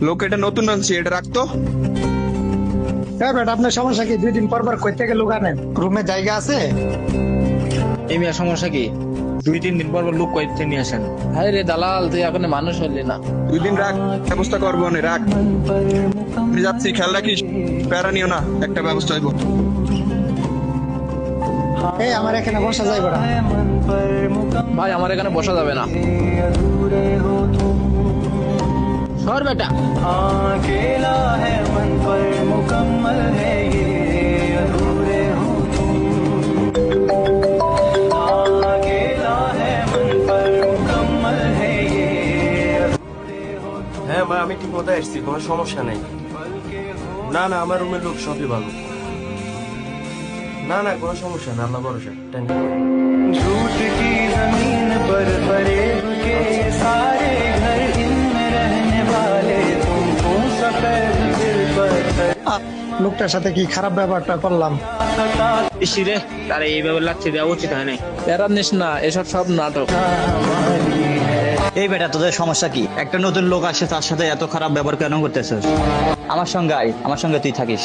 লোক এটা নতুন আনছি, এটা রাখতো। হ্যাঁ বেটা, আপনার সমস্যা কি? 2 দিন পর পর কই থেকে লোক আনেন? রুমে জায়গা আছে? এই মিয়া সমস্যা কি? 2-3 দিন পর পর লোক কয়েকটা নিয়ে আসেন। হায় রে দালাল, তুই এখন মানুষ হলি না। 2 দিন রাখ, ব্যবস্থা করবো না, রাখ। আমি যাচ্ছি, খেয়াল রাখিস, প্যারা নিও না, একটা ব্যবস্থা হইব। এই আমার এখানে বসা যাইব না। ভাই আমার এখানে বসা যাবে না। সর বেটা। अकेला है मन पर मुकम्मल है ये अधूरे हो तुम। अकेला है मन पर मुकम्मल है ये अधूरे हो तुम। হ্যাঁ ভাই, আমি ঠিক মতো আসছি, কোনো সমস্যা নেই। না না, আমার রুমের লোক সবই ভালো। না না, কোনো সমস্যা না, আল্লাহ ভরসা, টেনশন নেই। झूठ की जमीन पर फरेब के सारे घर, इनमें रहने वाले तुमको सफेद दिल पत्थर লোকটার সাথে কি খারাপ ব্যবহারটা করলাম? ইসি রে, তারে এইভাবে লাগছে দেওয়া উচিত হয় নাই। প্যারা নিস না, এসব সব নাটক। এই বেটা, তোদের সমস্যা কি? একটা নতুন লোক আসে, তার সাথে এত খারাপ ব্যবহার কেন করতেছিস? আমার সঙ্গে আয়, আমার সঙ্গে তুই থাকিস।